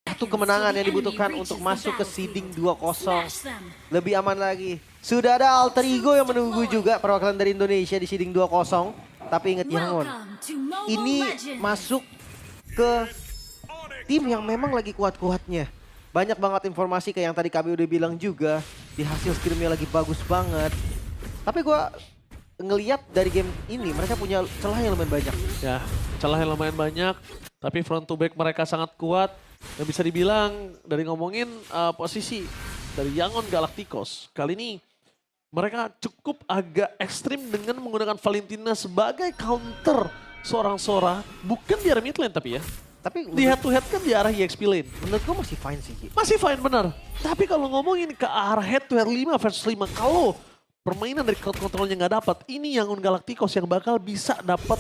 satu kemenangan yang dibutuhkan untuk masuk ke seeding 2-0. Lebih aman lagi. Sudah ada alter ego yang menunggu juga perwakilan dari Indonesia di seeding 2-0. Tapi ingat Yangon, ini masuk ke tim yang memang lagi kuat-kuatnya. Banyak banget informasi kayak yang tadi kami udah bilang juga. Di hasil scrimnya lagi bagus banget. Tapi gua ngelihat dari game ini mereka punya celah yang lumayan banyak. Ya, celah yang lumayan banyak. Tapi front to back mereka sangat kuat. Dan bisa dibilang dari ngomongin posisi dari Yangon Galacticos. Kali ini mereka cukup agak ekstrim dengan menggunakan Valentina sebagai counter seorang Sora. Bukan di arah mid lane tapi ya. Tapi Di head to head kan di arah EXP lane. menurut gua masih fine sih. Masih fine benar. Tapi kalau ngomongin ke arah head to head 5 versus 5. Kalau permainan dari crowd controlnya nggak dapat. Ini Yangon Galacticos yang bakal bisa dapat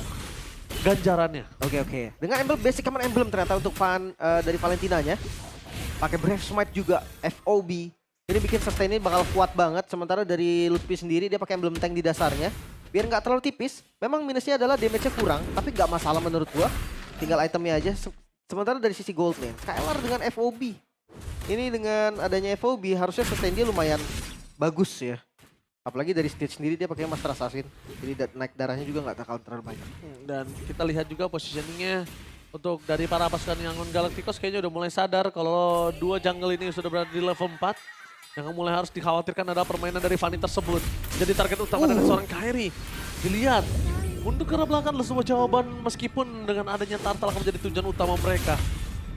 ganjarannya. Oke. Dengan emblem basic command emblem ternyata untuk fan dari Valentinanya. Pakai Brave Smite juga, FOB. Ini bikin sustainnya bakal kuat banget. Sementara dari Lutfi sendiri dia pakai emblem tank di dasarnya. Biar nggak terlalu tipis. Memang minusnya adalah damage-nya kurang. Tapi nggak masalah menurut gua. Tinggal itemnya aja. Sementara dari sisi gold lane, Skylar dengan FOB. Ini dengan adanya FOB harusnya sustain dia lumayan bagus ya. Apalagi dari stage sendiri dia pakai Master Assassin. Jadi naik darahnya juga nggak bakal terlalu banyak. Dan kita lihat juga positioningnya untuk dari para pasukan Yangon Galacticos kayaknya udah mulai sadar kalau dua jungle ini sudah berada di level 4. Yang mulai harus dikhawatirkan adalah permainan dari Fanny tersebut. Jadi target utama dari seorang Kairi. Dilihat, mundur ke arah belakang adalah sebuah jawaban meskipun dengan adanya Turtle akan menjadi tujuan utama mereka.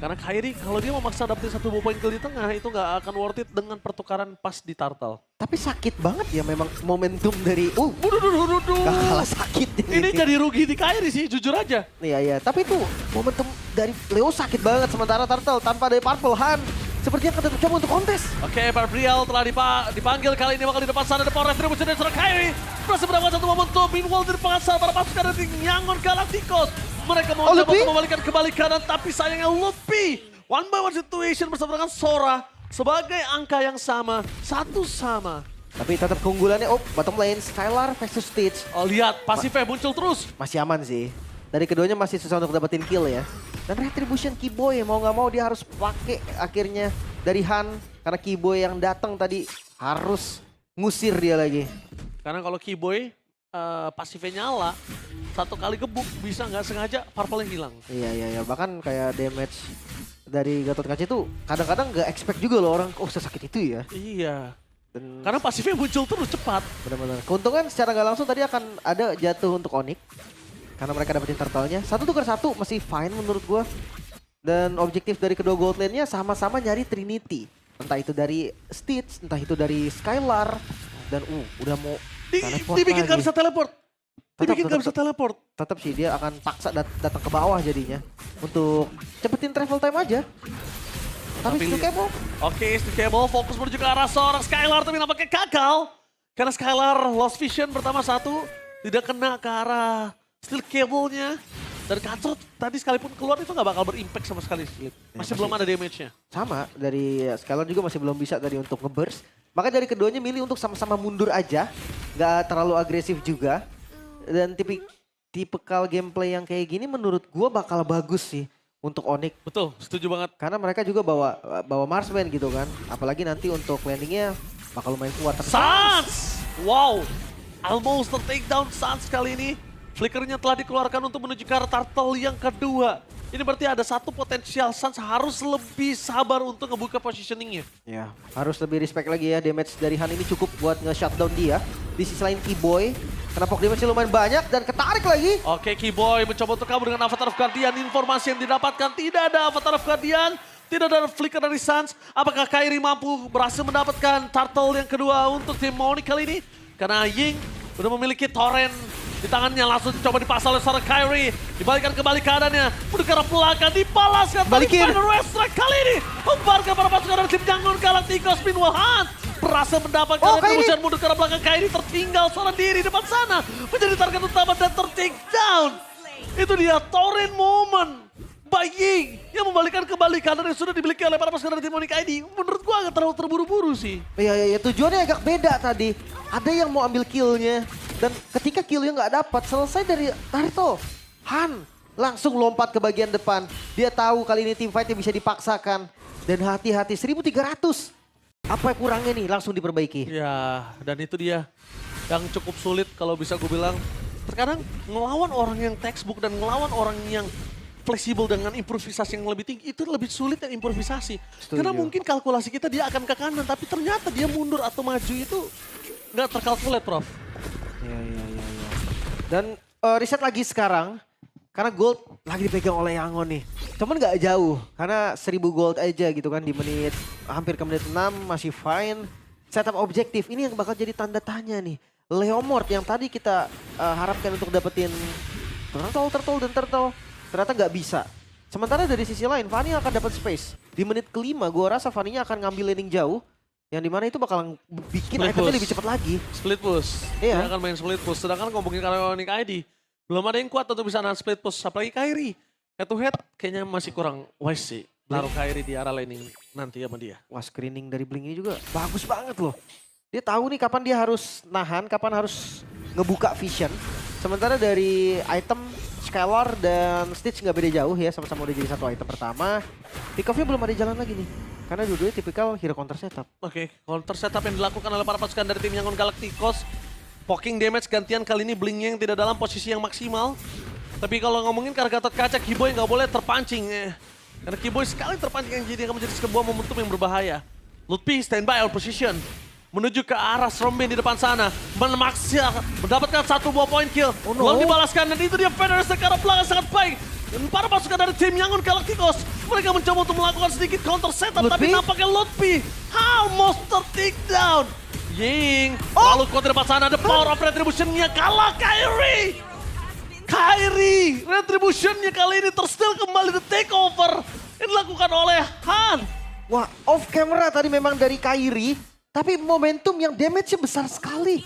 Karena Kairi kalau dia memaksa dapetin satu point kill di tengah itu nggak akan worth it dengan pertukaran pas di Turtle. Tapi sakit banget ya memang momentum dari... Waduh. Gak kalah sakit. Ini jadi rugi di Kairi sih, jujur aja. Iya. Tapi itu momentum dari Leo sakit banget. Sementara Turtle tanpa dari Purple Han. Sepertinya akan coba untuk kontes. Oke, Barbriel telah dipanggil kali ini bakal di depan sana ada power retribution dari seorang Kairi. Berhasil mendapatkan satu momentum. Meanwhile di depan sana para pasukan dari Yangon Galacticos. Mereka mau coba untuk membalikan kembali kanan tapi sayangnya Luffy. One by one situation bersama dengan Sora. Sebagai angka yang sama, satu sama. Tapi tetap keunggulannya, bottom lane Skylar versus Stitch. Oh lihat, pasifnya muncul terus. Masih aman sih. Dari keduanya masih susah untuk dapetin kill ya. Dan Retribution Keyboy mau nggak mau dia harus pakai akhirnya dari Han. Karena Keyboy yang datang tadi harus ngusir dia lagi. Karena kalau Keyboy pasifnya nyala, satu kali gebuk bisa nggak sengaja Purple yang hilang. Iya. Bahkan kayak damage dari Gatot Kaca itu kadang-kadang nggak expect juga loh orang, sesakit itu ya. Iya. Dan Karena pasifnya muncul terus cepat. benar-benar. Keuntungan secara nggak langsung tadi akan ada jatuh untuk Onyx. Karena mereka dapetin turtle-nya. 1 tukar 1 masih fine menurut gua. Dan objektif dari kedua gold lane-nya sama-sama nyari Trinity. Entah itu dari Stitch, entah itu dari Skylar. Dan udah mau Dibikin gak bisa teleport. Tetap sih dia akan paksa datang ke bawah jadinya. Untuk cepetin travel time aja. Tapi Stukable. Oke, Stukable fokus menuju ke arah seorang Skylar tapi nampaknya gagal. Karena Skylar lost vision pertama satu. Tidak kena ke arah steel cable-nya. Dan Kacot tadi sekalipun keluar itu nggak bakal berimpact sama sekali. Masih belum ada damage-nya. Sama, dari Skylar juga masih belum bisa tadi untuk nge-burst. Makanya dari keduanya milih untuk sama-sama mundur aja. Nggak terlalu agresif juga. Dan tipikal gameplay yang kayak gini menurut gua bakal bagus sih untuk Onyx. Betul, setuju banget. Karena mereka juga bawa marksman gitu kan. Apalagi nanti untuk landingnya bakal lumayan kuat. Sans! Wow! Almost take down Sans kali ini. Flickernya telah dikeluarkan untuk menuju ke arah Turtle yang kedua. Ini berarti ada satu potensial Sans harus lebih sabar untuk ngebuka positioningnya. Ya, harus lebih respect lagi ya. Damage dari Han ini cukup buat nge-shutdown dia. Di sisi lain Keyboy, karena pok damage-nya lumayan banyak dan ketarik lagi. Oke, Keyboy mencoba untuk kabur dengan Avatar of Guardian. Informasi yang didapatkan tidak ada Avatar of Guardian. Tidak ada flicker dari Sans. Apakah Kairi mampu berhasil mendapatkan Turtle yang kedua untuk tim Onyx kali ini? Karena Ying udah memiliki torrent di tangannya, langsung coba dipasang oleh seorang Kairi. Dibalikan kembali keadaannya. Menuju ke arah belakang, dibalaskan. Balikin. Final Restrike kali ini. Membarkan para pasukan dari tim Yangon Galacticos. Meanwhile Han berhasil mendapatkan retribution mundur ke arah belakang. Kairi tertinggal seorang diri di depan sana. Menjadi target utama dan ter-take down. Itu dia torrent moment. Ying yang membalikan kembali kanan yang sudah dimiliki oleh para pasukan dari tim Onyx ID. Menurut gua agak terlalu terburu-buru sih. Iya, tujuannya agak beda tadi. Ada yang mau ambil killnya. Dan ketika killnya nggak dapat, selesai dari Turtle. Han langsung lompat ke bagian depan. Dia tahu kali ini team fight-nya bisa dipaksakan. Dan hati-hati 1.300. Apa kurangnya nih? Langsung diperbaiki. Ya, dan itu dia yang cukup sulit kalau bisa gue bilang. Terkadang ngelawan orang yang textbook dan ngelawan orang yang fleksibel dengan improvisasi yang lebih tinggi itu lebih sulit yang improvisasi. Setuju. Karena mungkin kalkulasi kita dia akan ke kanan tapi ternyata dia mundur atau maju itu nggak terkalkulat, Prof. Iya. Dan riset lagi sekarang karena gold lagi dipegang oleh Yangon nih. Cuman nggak jauh karena 1000 gold aja gitu kan di menit hampir ke menit 6 masih fine. Setup objektif ini yang bakal jadi tanda tanya nih. Leomord yang tadi kita harapkan untuk dapetin turtle ternyata nggak bisa. Sementara dari sisi lain Fanny akan dapat space. Di menit kelima gua rasa Fanny-nya akan ngambil laning jauh. Yang dimana itu bakal bikin Split itemnya push. lebih cepat lagi. Split push. Iya. Dia akan main split push. Sedangkan ngomongin Karionik ID, belum ada yang kuat untuk bisa nahan split push. Apalagi Kairi. Head to head kayaknya masih kurang wise sih. Naruh Kairi di arah laning nanti sama dia. Wah, screening dari Blink ini juga bagus banget loh. Dia tahu nih kapan dia harus nahan, kapan harus ngebuka vision. Sementara dari item Scalar dan Stitch nggak beda jauh ya, sama-sama udah jadi satu item pertama. Pick off-nya belum ada jalan lagi nih. Karena dua-duanya tipikal hero counter setup. Oke, counter setup yang dilakukan oleh para pasukan dari tim Yangon Galacticos. Poking damage gantian kali ini Blinknya yang tidak dalam posisi yang maksimal. Tapi kalau ngomongin Kargatot kaca, Kiboy nggak boleh terpancing. Karena Kiboy sekali terpancing yang jadi akan menjadi sebuah momentum yang berbahaya. Lutfi standby on position. Menuju ke arah Srombin di depan sana. Mendapatkan satu buah point kill. Oh no. Lalu dibalaskan dan itu dia Federer ke arah belakang sangat baik. Dan para pasukan dari tim Yangon Galacticos. Mereka mencoba untuk melakukan sedikit counter setup. Lutfi? Tapi nampaknya Lutfi almost ter-take down. Ying. Lalu kuat di depan sana. The power of retribution-nya kalah Kairi. Kairi. Retribution-nya kali ini tersteal kembali the takeover. Yang dilakukan oleh Han. Wah, off camera tadi memang dari Kairi. Tapi momentum yang damage-nya besar sekali.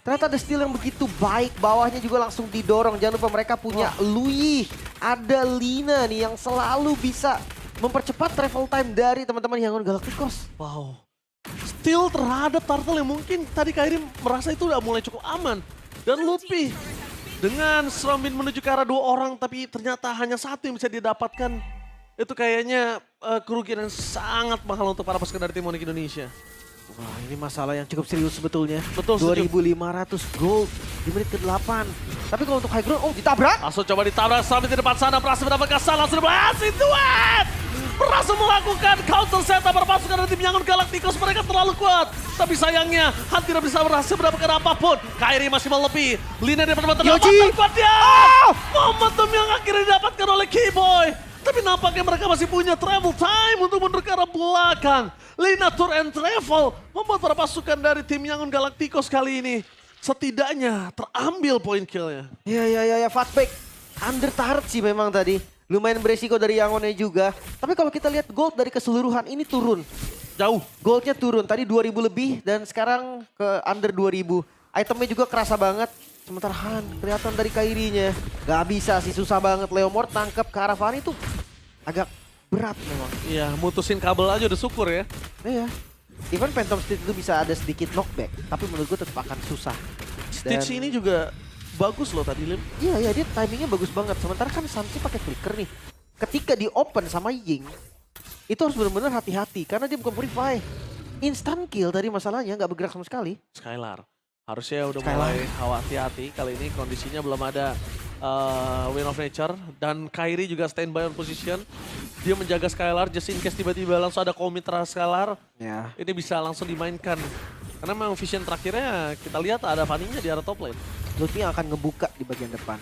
Ternyata ada steal yang begitu baik. Bawahnya juga langsung didorong. Jangan lupa mereka punya Lui. Ada Lina nih yang selalu bisa mempercepat travel time dari teman-teman Yangon Galacticos. Wow. Steal terhadap Turtle yang mungkin tadi Kairi merasa itu udah mulai cukup aman. Dan Lutfi dengan Srombin menuju ke arah dua orang tapi ternyata hanya satu yang bisa didapatkan. Itu kayaknya kerugian yang sangat mahal untuk para pasukan dari tim Onyx Indonesia. Wah, ini masalah yang cukup serius sebetulnya. Betul, setuju. 2.500 gold di menit ke-8. Tapi kalau untuk high ground, oh ditabrak. Langsung coba ditabrak Srombin di depan sana, berhasil mendapatkan salah, langsung berhasil duet! Berhasil melakukan counter setup para pasukan dari tim Yangon Galacticos, mereka terlalu kuat. Tapi sayangnya, Han tidak bisa berhasil mendapatkan apapun. Kairi masih melebihi. Lina di depan Yoji! kuat dia! Momentum yang akhirnya didapatkan oleh Kiboy. Tapi nampaknya mereka masih punya travel time untuk mundur ke arah belakang. Lina Tour and Travel membuat para pasukan dari tim Yangon Galacticos kali ini setidaknya terambil poin killnya. Ya, Fatback. Under turret sih memang tadi. Lumayan beresiko dari Yangonnya juga. Tapi kalau kita lihat gold dari keseluruhan ini turun. Jauh. Goldnya turun, tadi 2000 lebih dan sekarang ke under 2000. Itemnya juga kerasa banget. Sementara Han kelihatan dari Kairinya. Gak bisa sih, susah banget. Leomord tangkap ke arah Fanny itu agak berat memang. Iya, mutusin kabel aja udah syukur ya. Iya. Even Phantom Stitch itu bisa ada sedikit knockback. Tapi menurut gue tetap akan susah. Stitch Dan- ini juga bagus loh tadi, Lim. Iya, dia timingnya bagus banget. Sementara kan Santi pakai flicker nih. Ketika di open sama Ying, itu harus benar-benar hati-hati. Karena dia bukan purify. Instant kill tadi masalahnya, nggak bergerak sama sekali. Skylar. Harusnya udah Skylar. mulai hati-hati. Kali ini kondisinya belum ada Win of Nature. Dan Kairi juga standby on position. Dia menjaga Skylar just in case tiba-tiba langsung ada komitra Skylar. Ya. Ini bisa langsung dimainkan. Karena memang vision terakhirnya kita lihat ada Fanny-nya di arah top lane. Lutfi yang akan ngebuka di bagian depan.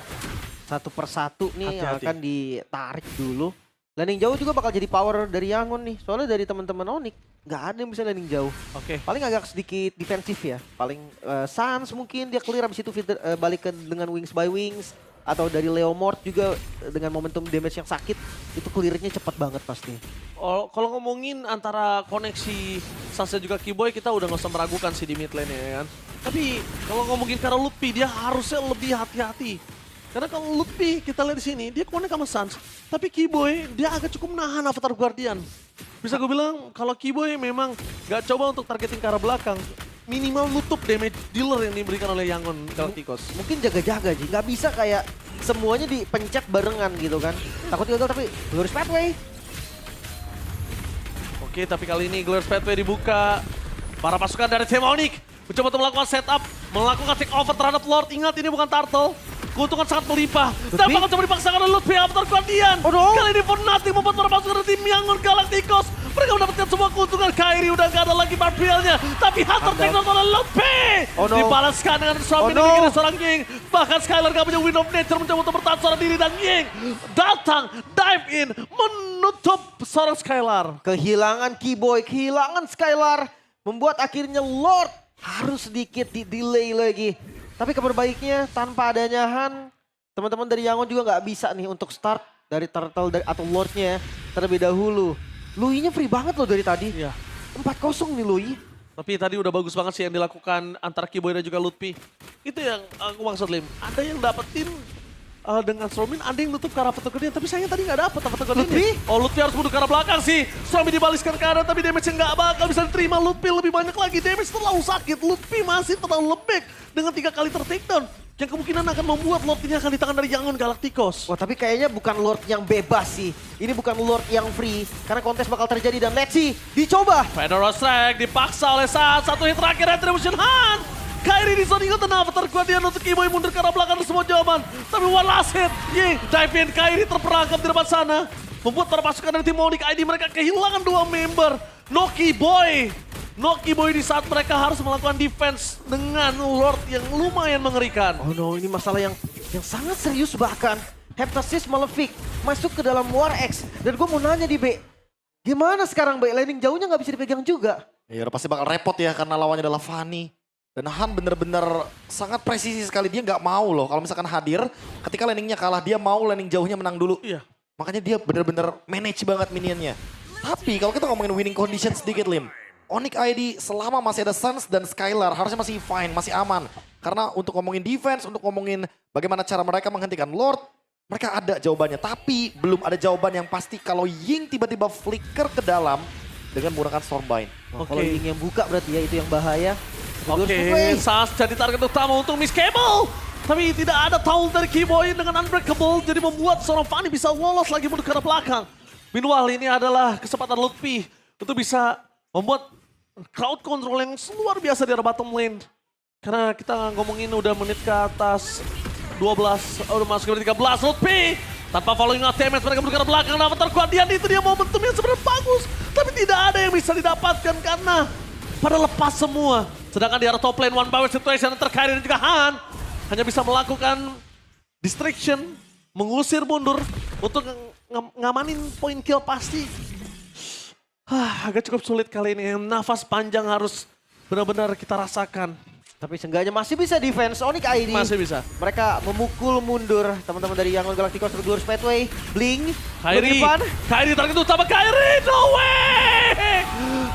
Satu persatu nih yang Hati-hati. akan ditarik dulu. Landing jauh juga bakal jadi power dari Yangon nih. Soalnya dari teman-teman Onyx nggak ada yang bisa landing jauh. Oke. Paling agak sedikit defensif ya. Paling Sans mungkin dia clear abis itu balik ke dengan Wings by Wings. Atau dari Leomord juga dengan momentum damage yang sakit. Itu clearnya cepat banget pasti. Kalau ngomongin antara koneksi Sasa juga Kiboy, kita udah gak usah meragukan sih di mid lane ya kan. Tapi kalau ngomongin karena Lutfi, dia harusnya lebih hati-hati. Karena kalau Lutfi kita lihat di sini, dia connect sama Sans. Tapi Kiboy, dia agak cukup nahan Avatar Guardian. Bisa gue bilang kalau Kiboy memang gak coba untuk targeting ke arah belakang. Minimal nutup damage dealer yang diberikan oleh Yangon Galacticos. Mungkin jaga-jaga sih. Nggak bisa kayak semuanya dipencet barengan gitu kan. Takut gagal tapi Glorious Pathway. Oke, tapi kali ini Glorious Pathway dibuka. Para pasukan dari tim Onyx mencoba untuk melakukan setup, melakukan take over terhadap Lord. Ingat, ini bukan turtle. Keuntungan sangat melimpah. Dan bakal coba dipaksakan oleh Lutfi Avatar Guardian. Oh no. Kali ini Fnatic membuat para pasukan dari tim Yangon Galacticos. Mereka mendapatkan semua keuntungan. Kairi udah gak ada lagi Barbielnya. Tapi Hunter take down oleh Lutfi. Oh no. Dibalaskan dengan Swami dan bikin seorang Ying. Bahkan Skylar gak punya Wind of Nature mencoba untuk bertahan seorang diri. Dan Ying datang, dive in, menutup seorang Skylar. Kehilangan Keyboy, kehilangan Skylar. Membuat akhirnya Lord harus sedikit di-delay lagi. Tapi kabar baiknya tanpa adanya Han, teman-teman dari Yangon juga nggak bisa nih untuk start dari Turtle atau Lordnya terlebih dahulu. Lui-nya free banget loh dari tadi. Iya. 4-0 nih Lui. Tapi tadi udah bagus banget sih yang dilakukan antara Keyboy dan juga Lutfi. Itu yang aku maksud, Lim. Ada yang dapetin dengan Stromin, ada yang nutup ke arah Petokodia, tapi sayangnya tadi nggak dapet Petokodia. Lutfi? Oh, Lutfi harus mundur ke arah belakang sih. Stromin dibaliskan ke arah, tapi damage-nya nggak bakal bisa diterima. Lutfi lebih banyak lagi, damage terlalu sakit. Lutfi masih terlalu lembek dengan 3 kali ter-takedown. Yang kemungkinan akan membuat Lord ini akan di tangan dari Yangon Galacticos. Wah tapi kayaknya bukan Lord yang bebas sih. Ini bukan Lord yang free. Karena kontes bakal terjadi dan let's see. Dicoba. Federal Strike dipaksa oleh saat satu hit terakhir Retribution Han. Kairi di zone Ingleton, Avatar Guardian untuk Keyboy mundur ke arah belakang dan semua jawaban. Tapi one last hit, Ying, dive in, Kairi terperangkap di depan sana. Membuat para pasukan dari tim Onyx ID mereka kehilangan 2 member. No Keyboy di saat mereka harus melakukan defense dengan Lord yang lumayan mengerikan. Oh no, ini masalah yang sangat serius bahkan. Heptasis Malefic masuk ke dalam War X. Dan gue mau nanya di B, gimana sekarang B? Landing jauhnya nggak bisa dipegang juga. Ya udah pasti bakal repot ya karena lawannya adalah Fanny. Dan Han bener-bener sangat presisi sekali, dia nggak mau loh kalau misalkan hadir ketika landingnya kalah, dia mau landing jauhnya menang dulu. Iya. Makanya dia bener-bener manage banget minionnya. Tapi kalau kita ngomongin winning condition sedikit Lim, Onyx ID selama masih ada Suns dan Skylar harusnya masih fine, masih aman. Karena untuk ngomongin defense, untuk ngomongin bagaimana cara mereka menghentikan Lord, mereka ada jawabannya. Tapi belum ada jawaban yang pasti kalau Ying tiba-tiba flicker ke dalam dengan menggunakan Stormbind. Nah, kalau Ying yang buka berarti ya itu yang bahaya. Oke, Sas jadi target utama untuk Miss Cable. Tapi tidak ada taul dari Keyboy dengan Unbreakable. Jadi membuat seorang Fanny bisa lolos lagi mundur ke arah belakang. Meanwhile ini adalah kesempatan Lutfi untuk bisa membuat crowd control yang luar biasa di arah bottom lane. Karena kita ngomongin udah menit ke atas 12, udah masuk ke menit 13. Lutfi tanpa following up damage, mereka mundur ke arah belakang. Nah, Avatar Guardian itu dia momentum yang sebenarnya bagus. Tapi tidak ada yang bisa didapatkan karena pada lepas semua. Sedangkan di arah top lane one power situation terkait dan juga Han hanya bisa melakukan distraction, mengusir mundur untuk ngamanin point kill pasti. Agak cukup sulit kali ini. Nafas panjang harus benar-benar kita rasakan. Tapi seenggaknya masih bisa defense Onyx ID. Masih bisa. Mereka memukul mundur teman-teman dari Yangon Galacticos untuk Glorious Pathway. Blink. Kairi target utama Kairi. No way!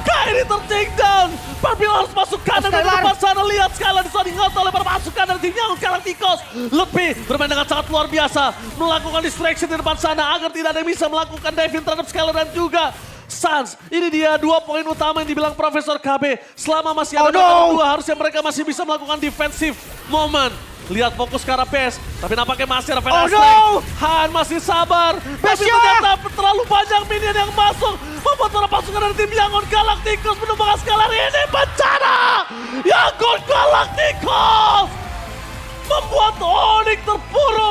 Kairi ter-take down. Barbil harus masuk kanan dari depan sana. Lihat Skylar disodingot oleh para pasukan dari tim Yangon Galacticos. Lebih bermain dengan sangat luar biasa. Melakukan distraction di depan sana agar tidak ada yang bisa melakukan diving terhadap Skylar dan juga Suns. Ini dia 2 poin utama yang dibilang Profesor KB. Selama masih ada dua, harusnya mereka masih bisa melakukan defensive moment. Lihat fokus ke arah PES, tapi nampaknya masih ada Federal Strike. Han masih sabar, tapi ternyata terlalu banyak minion yang masuk. Membuat para pasukan dari tim Yangon Galacticos menumbangkan Skylar. Ini bencana! Yangon Galacticos membuat Onyx terpuruk.